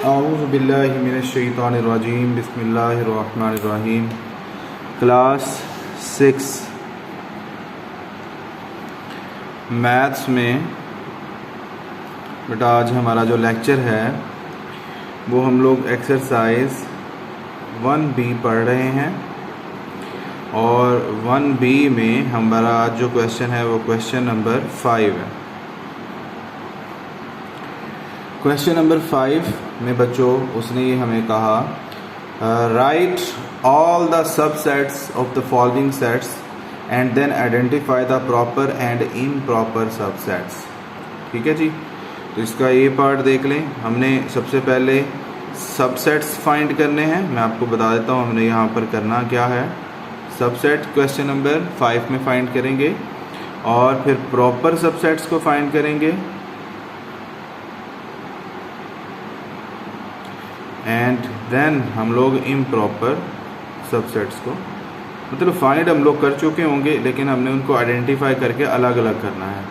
औज़ु बिल्लाहि मिनश्शैतानिर्रजीम बिस्मिल्लाहिर्रहमानिर्रहीम। Class 6 maths में बेटा आज हमारा जो लेक्चर है वो हम लोग एक्सरसाइज 1B पढ़ रहे हैं और 1B में हमारा आज जो क्वेश्चन है वो क्वेश्चन नंबर 5 है। क्वेश्चन नंबर 5 में बच्चों उसने ये हमें कहा write all the subsets of the following sets and then identify the proper and improper subsets. ठीक है जी, तो इसका ये पार्ट देख लें। हमने सबसे पहले सबसेट्स फाइंड करने हैं। मैं आपको बता देता हूँ हमने यहाँ पर करना क्या है। सबसेट क्वेश्चन नंबर 5 में फाइंड करेंगे और फिर प्रॉपर सबसेट्स को फाइंड करेंगे एंड देन हम लोग इम्प्रॉपर सबसेट्स को मतलब फाइंड हम लोग कर चुके होंगे, लेकिन हमने उनको आइडेंटिफाई करके अलग अलग करना है।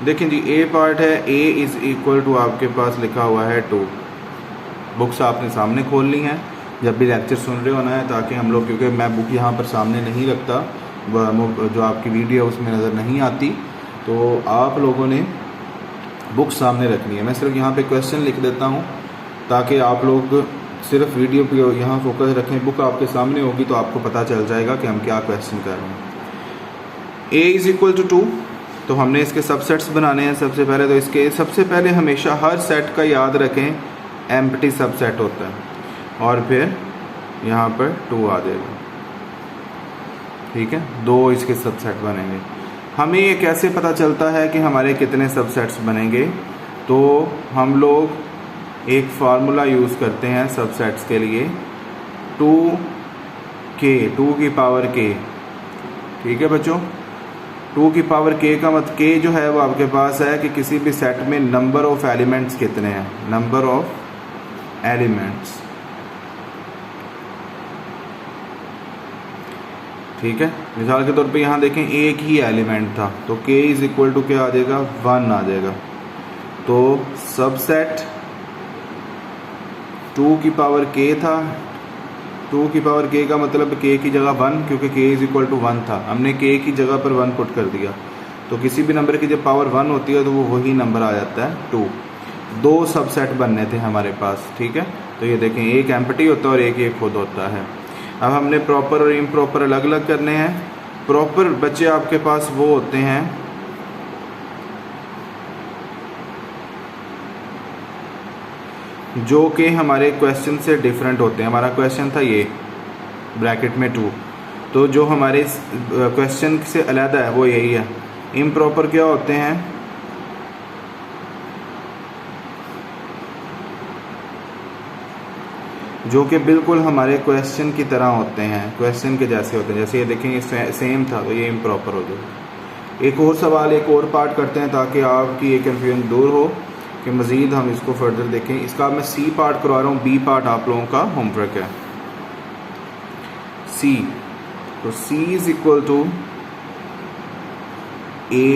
देखें जी, ए पार्ट है a इज़ इक्वल टू आपके पास लिखा हुआ है 2। बुक्स आपने सामने खोल ली हैं जब भी लेक्चर सुन रहे होना है, ताकि हम लोग, क्योंकि मैं बुक यहाँ पर सामने नहीं रखता, जो आपकी वीडियो उसमें नज़र नहीं आती, तो आप लोगों ने बुक सामने रखनी है। मैं सिर्फ यहाँ पे क्वेश्चन लिख देता हूँ ताकि आप लोग सिर्फ वीडियो पे यहाँ फोकस रखें। बुक आपके सामने होगी तो आपको पता चल जाएगा कि हम क्या क्वेश्चन कर रहे हैं। a इज़ इक्वल टू 2, तो हमने इसके सबसेट्स बनाने हैं सबसे पहले। तो इसके सबसे पहले हमेशा हर सेट का याद रखें एम्प्टी सबसेट होता है और फिर यहाँ पर 2 आ जाएगा। ठीक है, 2 इसके सबसेट बनेंगे। हमें ये कैसे पता चलता है कि हमारे कितने सबसेट्स बनेंगे? तो हम लोग एक फार्मूला यूज़ करते हैं सबसेट्स के लिए, 2 की पावर k। ठीक है बच्चों, 2 की पावर k का मतलब k जो है वो आपके पास है कि किसी भी सेट में नंबर ऑफ एलिमेंट्स कितने हैं, नंबर ऑफ एलिमेंट्स। ठीक है, मिसाल के तौर पे यहाँ देखें एक ही एलिमेंट था तो k इज़ इक्वल टू क्या आ जाएगा, 1 आ जाएगा। तो सबसेट 2 की पावर k था, 2 की पावर k का मतलब k की जगह 1, क्योंकि k इज़ इक्वल टू 1 था, हमने k की जगह पर 1 पुट कर दिया। तो किसी भी नंबर की जब पावर 1 होती है तो वो वही नंबर आ जाता है 2। 2 सबसेट बनने थे हमारे पास। ठीक है, तो ये देखें एक एम्प्टी होता है और एक एक खुद होता है। अब हमने प्रॉपर और इम्प्रॉपर अलग अलग करने हैं। प्रॉपर बच्चे आपके पास वो होते हैं जो कि हमारे क्वेश्चन से डिफरेंट होते हैं। हमारा क्वेश्चन था ये ब्रैकेट में 2, तो जो हमारे क्वेश्चन से अलग है वो यही है। इम्प्रॉपर क्या होते हैं? जो कि बिल्कुल हमारे क्वेश्चन की तरह होते हैं, क्वेश्चन के जैसे होते हैं। जैसे ये देखें ये सेम था तो ये इम्प्रॉपर हो जाएगा। एक और सवाल, एक और पार्ट करते हैं ताकि आपकी ये कन्फ्यूजन दूर हो कि मज़ीद हम इसको फर्दर देखें। इसका मैं सी पार्ट करवा रहा हूँ, बी पार्ट आप लोगों का होमवर्क है। सी, तो C is equal to A,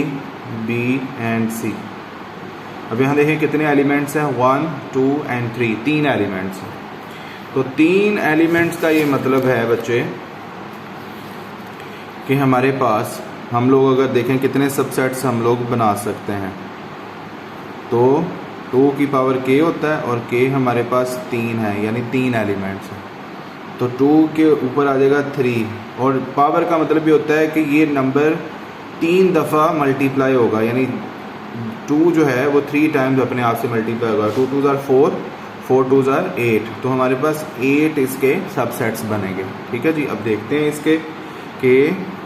B and C। अब यहाँ देखें कितने एलिमेंट्स हैं, 1, 2 एंड 3, 3 एलिमेंट्स हैं। तो 3 एलिमेंट्स का ये मतलब है बच्चे कि हमारे पास, हम लोग अगर देखें कितने सबसेट्स हम लोग बना सकते हैं, तो 2 की पावर k होता है और k हमारे पास 3 है, यानी 3 एलिमेंट्स हैं। तो 2 के ऊपर आ जाएगा 3, और पावर का मतलब ये होता है कि ये नंबर 3 दफ़ा मल्टीप्लाई होगा, यानी 2 जो है वो 3 टाइम्स अपने आप से मल्टीप्लाई होगा। 2 2 ज़ार 4, 4 2 ज़ार 8, तो हमारे पास 8 इसके सबसेट्स बनेंगे। ठीक है जी, अब देखते हैं इसके कि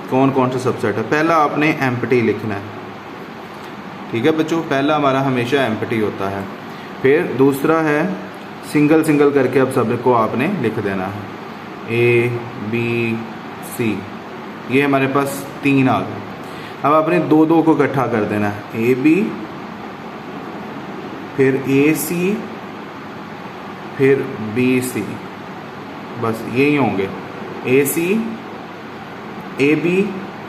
कौन कौन से सबसेट है। पहला आपने एम्प्टी लिखना है। ठीक है बच्चों, पहला हमारा हमेशा एम्प्टी होता है। फिर दूसरा है सिंगल सिंगल करके अब सब को आपने लिख देना है, A, B, C। ये हमारे पास 3 आ गए। अब आपने 2 को इकट्ठा कर देना है, AB, फिर AC, फिर BC। बस यही होंगे, AC, AB,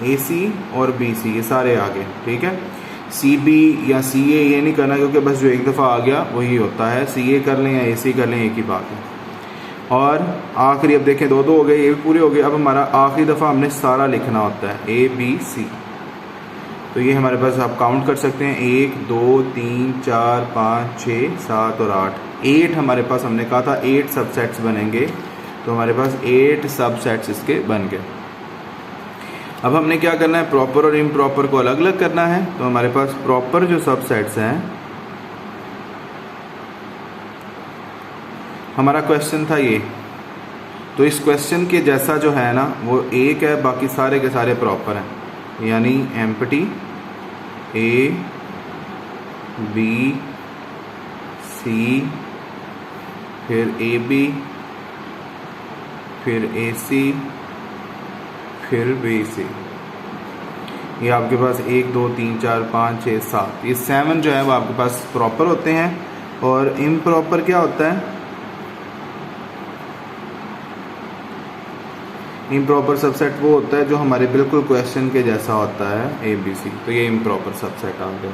AC और BC, ये सारे आ गए। ठीक है, CB या CA ये नहीं करना, क्योंकि बस जो एक दफ़ा आ गया वही होता है। CA कर लें या AC कर लें, एक ही बात है। और आखिरी अब देखें 2 हो गए, ये भी पूरे हो गए। अब हमारा आखिरी दफ़ा हमने सारा लिखना होता है ABC। तो ये हमारे पास आप काउंट कर सकते हैं 1 2 3 4 5 6 7 और 8 हमारे पास हमने कहा था 8 सबसेट्स बनेंगे। तो हमारे पास 8 सबसेट्स इसके बन गए। अब हमने क्या करना है, प्रॉपर और इम्प्रॉपर को अलग अलग करना है। तो हमारे पास प्रॉपर जो सबसेट्स हैं, हमारा क्वेश्चन था ये, तो इस क्वेश्चन के जैसा जो है ना वो एक है, बाकी सारे के सारे प्रॉपर हैं। यानी एम्प्टी A B C फिर AB फिर AC फिर BC। ये आपके पास 1 2 3 4 5 6 7, ये 7 जो है वो आपके पास प्रॉपर होते हैं। और इम्प्रॉपर क्या होता है, इम्प्रॉपर सबसेट वो होता है जो हमारे बिल्कुल क्वेश्चन के जैसा होता है ABC। तो ये इम्प्रॉपर सबसेट आ गया।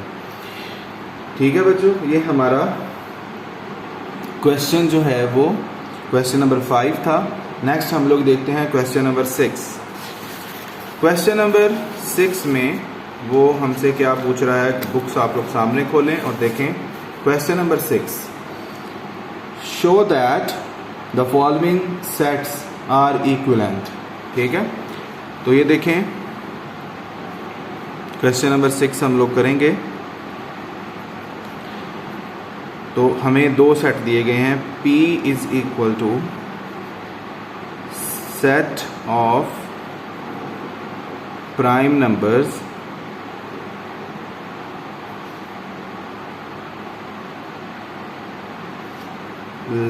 ठीक है बच्चों, ये हमारा क्वेश्चन जो है वो क्वेश्चन नंबर 5 था। नेक्स्ट हम लोग देखते हैं क्वेश्चन नंबर 6। क्वेश्चन नंबर 6 में वो हमसे क्या पूछ रहा है, बुक्स आप लोग सामने खोलें और देखें। Question number 6, show that the following sets are equivalent. ठीक है, तो ये देखें क्वेश्चन नंबर 6 हम लोग करेंगे। तो हमें 2 सेट दिए गए हैं। P is equal to set of prime numbers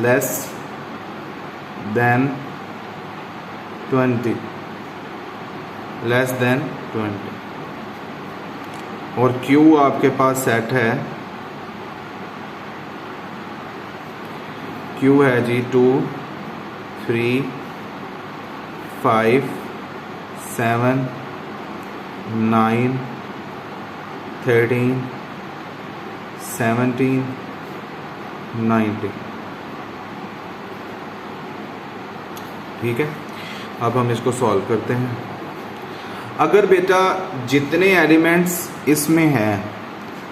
less than 20, less than 20। और Q आपके पास सेट है, Q है जी 2 3 5 7 9 13 17 19। ठीक है, अब हम इसको सॉल्व करते हैं। अगर बेटा जितने एलिमेंट्स इसमें हैं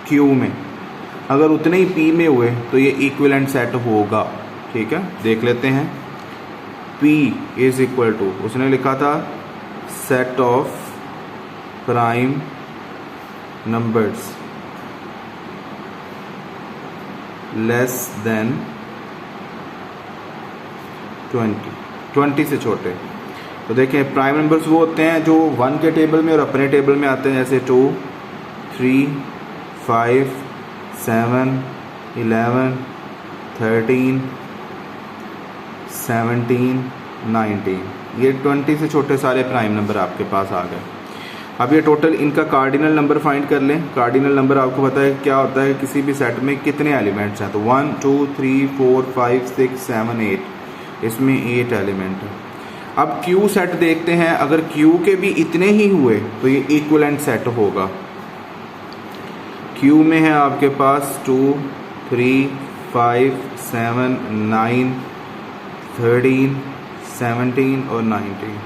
Q में, अगर उतने ही P में हुए तो ये इक्विवेलेंट सेट होगा। ठीक है, देख लेते हैं। P इज इक्वल टू, उसने लिखा था set of prime numbers less than 20 से छोटे। तो देखें प्राइम नंबर्स वो होते हैं जो 1 के टेबल में और अपने टेबल में आते हैं, जैसे 2 3 5 7 11 13 17 19। ये 20 से छोटे सारे प्राइम नंबर आपके पास आ गए। अब ये टोटल इनका कार्डिनल नंबर फाइंड कर लें। कार्डिनल नंबर आपको पता है क्या होता है, किसी भी सेट में कितने एलिमेंट्स हैं। तो 1 2 3 4 5 6 7 8, इसमें 8 एलिमेंट है। अब Q सेट देखते हैं, अगर Q के भी इतने ही हुए तो ये इक्विवेलेंट सेट होगा। Q में है आपके पास 2 3 5 7 9 13 17 और 19।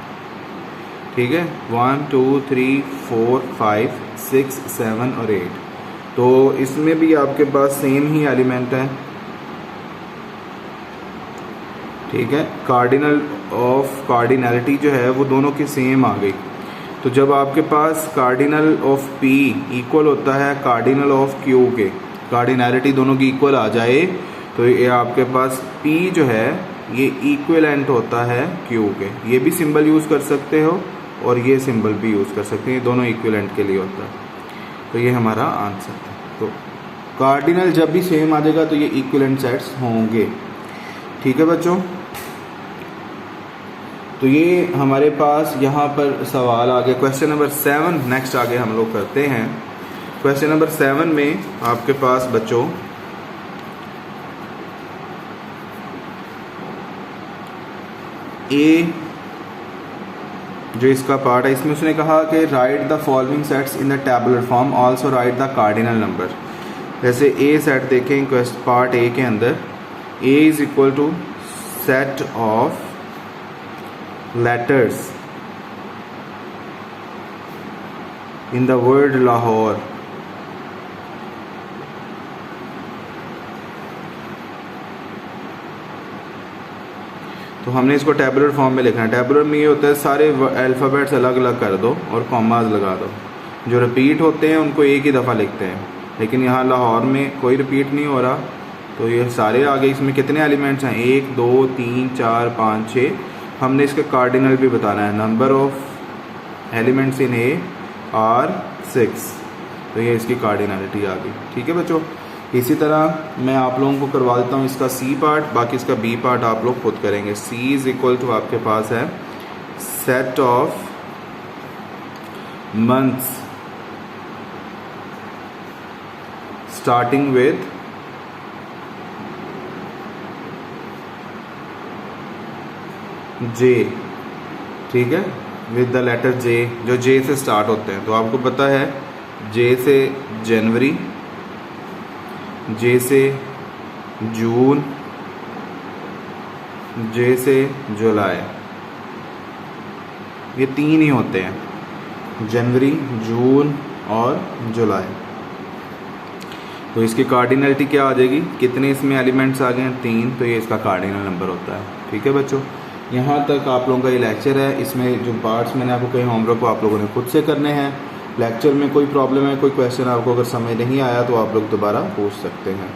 ठीक है, 1 2 3 4 5 6 7 और 8। तो इसमें भी आपके पास सेम ही एलिमेंट है। ठीक है, कार्डिनल ऑफ कार्डिनलिटी जो है वो दोनों की सेम आ गई। तो जब आपके पास कार्डिनल ऑफ P इक्वल होता है कार्डिनल ऑफ Q के, कार्डिनलिटी दोनों की इक्वल आ जाए, तो ये आपके पास P जो है ये इक्विवेलेंट होता है Q के। ये भी सिंबल यूज़ कर सकते हो और ये सिंबल भी यूज़ कर सकते हैं, ये दोनों इक्विवेलेंट के लिए होता है। तो ये हमारा आंसर है। तो कार्डिनल जब भी सेम आ जाएगा तो ये इक्विवेलेंट सेट्स होंगे। ठीक है बच्चों, तो ये हमारे पास यहाँ पर सवाल आ गया क्वेश्चन नंबर 7। नेक्स्ट आगे हम लोग करते हैं। क्वेश्चन नंबर 7 में आपके पास बच्चों A जो इसका पार्ट है, इसमें उसने कहा कि write the following sets in the tabular form, also write the cardinal number. जैसे ए सेट देखें पार्ट ए के अंदर, A is equal to set of letters in the word Lahore. तो हमने इसको टैबुलर फॉर्म में लिखना है। टैबुलर में ये होता है सारे अल्फ़ाबेट्स अलग अलग कर दो और कॉमास लगा दो, जो रिपीट होते हैं उनको एक ही दफ़ा लिखते हैं, लेकिन यहाँ लाहौर में कोई रिपीट नहीं हो रहा, तो ये सारे आगे। इसमें कितने एलिमेंट्स हैं, 1 2 3 4 5 6। हमने इसका कार्डिनल भी बताना है, number of elements in A R 6, तो ये इसकी कार्डिनलिटी आ गई। ठीक है बच्चों, इसी तरह मैं आप लोगों को करवा देता हूँ इसका सी पार्ट, बाकी इसका बी पार्ट आप लोग खुद करेंगे। सी इज़ इक्वल टू आपके पास है set of months starting with J, ठीक है, विद द लेटर जे, जो जे से स्टार्ट होते हैं। तो आपको पता है जे से जनवरी, जे से जून, जे से जुलाई, ये 3 ही होते हैं, जनवरी, जून और जुलाई। तो इसकी कार्डिनलिटी क्या आ जाएगी, कितने इसमें एलिमेंट्स आ गए हैं, 3, तो ये इसका कार्डिनल नंबर होता है। ठीक है बच्चों, यहाँ तक आप लोगों का ये लेक्चर है। इसमें जो पार्ट्स मैंने आपको कहे होमवर्क को आप लोगों ने खुद से करने हैं। लेक्चर में कोई प्रॉब्लम है, कोई क्वेश्चन आपको अगर समझ नहीं आया तो आप लोग दोबारा पूछ सकते हैं।